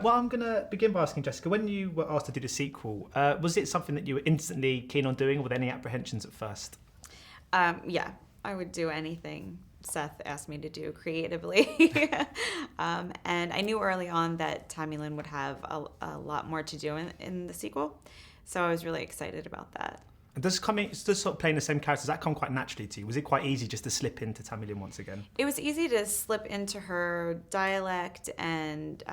Well, I'm going to begin by asking Jessica, when you were asked to do the sequel, was it something that you were instantly keen on doing, or were there any apprehensions at first? Yeah, I would do anything Seth asked me to do creatively. And I knew early on that Tami-Lyn would have a lot more to do in the sequel. So I was really excited about that. And does sort of playing the same characters, that come quite naturally to you? Was it quite easy just to slip into Tami-Lyn once again? It was easy to slip into her dialect and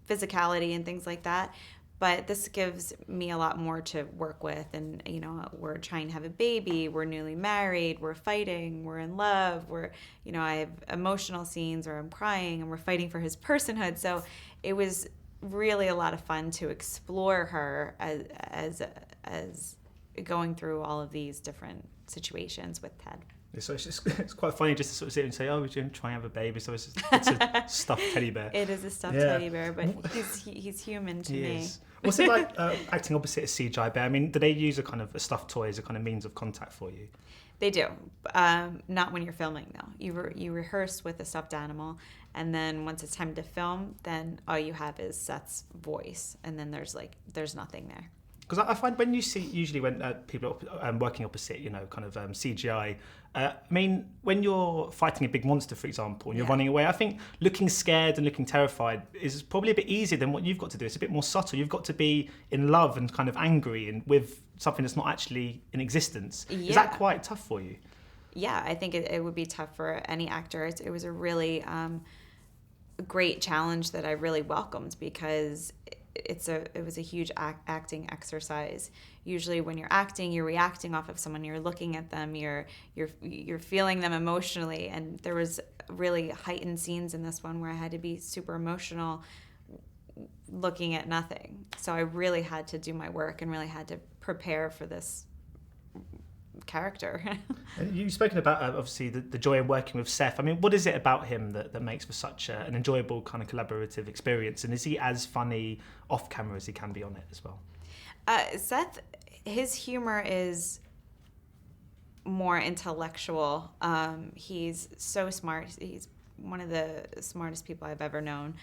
physicality and things like that. But this gives me a lot more to work with. And, you know, we're trying to have a baby. We're newly married. We're fighting. We're in love. I have emotional scenes where I'm crying and we're fighting for his personhood. So it was really a lot of fun to explore her as going through all of these different situations with Ted. So it's quite funny just to sort of sit and say, oh, we're going to try and have a baby. So it's a stuffed teddy bear. It is a stuffed teddy bear, but he's human to me. Is. What's it like acting opposite a CGI bear? I mean, do they use a stuffed toy as a kind of means of contact for you? They do. Not when you're filming, though. You rehearse with a stuffed animal, and then once it's time to film, then all you have is Seth's voice, and then there's nothing there. Because I find when you see, usually when people are working opposite, CGI, I mean, when you're fighting a big monster, for example, and you're running away, I think looking scared and looking terrified is probably a bit easier than what you've got to do. It's a bit more subtle. You've got to be in love and kind of angry and with something that's not actually in existence. Yeah. Is that quite tough for you? Yeah, I think it would be tough for any actor. It was a really great challenge that I really welcomed because it was a huge acting exercise. Usually when you're acting, you're reacting off of someone, you're looking at them, you're feeling them emotionally, and there was really heightened scenes in this one where I had to be super emotional looking at nothing. So I really had to do my work and really had to prepare for this character. You've spoken about obviously the joy of working with Seth. I mean, what is it about him that makes for such an enjoyable kind of collaborative experience? And is he as funny off camera as he can be on it as well? Seth, his humor is more intellectual. He's so smart. He's one of the smartest people I've ever known.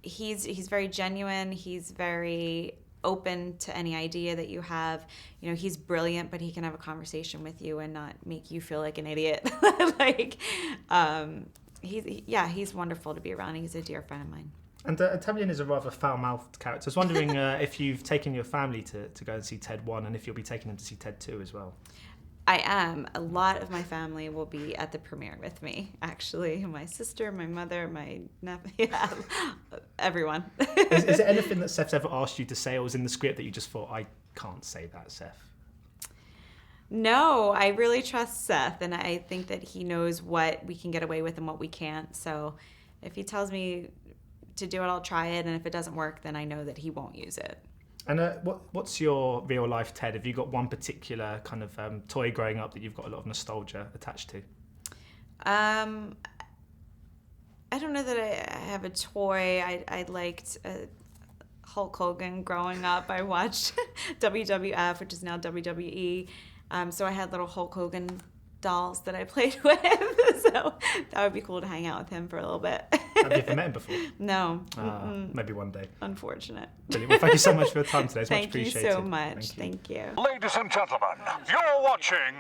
He's very genuine. He's very open to any idea that you have. You know, he's brilliant, but he can have a conversation with you and not make you feel like an idiot. He's wonderful to be around. He's a dear friend of mine. And Tami-Lyn is a rather foul-mouthed character. I was wondering if you've taken your family to go and see Ted 1 and if you'll be taking them to see Ted 2 as well. I am. A lot of my family will be at the premiere with me, actually. My sister, my mother, my nephew, everyone. Is there anything that Seth's ever asked you to say or was in the script that you just thought, I can't say that, Seth? No, I really trust Seth, and I think that he knows what we can get away with and what we can't. So if he tells me to do it, I'll try it, and if it doesn't work, then I know that he won't use it. And what's your real life Ted? Have you got one particular kind of toy growing up that you've got a lot of nostalgia attached to? I don't know that I have a toy. I liked Hulk Hogan growing up. I watched WWF, which is now WWE. So I had little Hulk Hogan dolls that I played with. So that would be cool to hang out with him for a little bit. Have you ever met him before? No. Maybe one day. Unfortunate. Brilliant. Well, thank you so much for your time today. It's much appreciated. Thank you so much. Thank you. Ladies and gentlemen, you're watching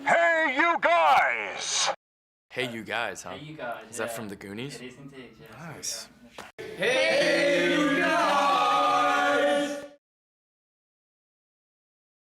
Hey You Guys! Hey You Guys, huh? Hey You Guys. Is that from the Goonies? It is indeed, yes. Nice. Hey You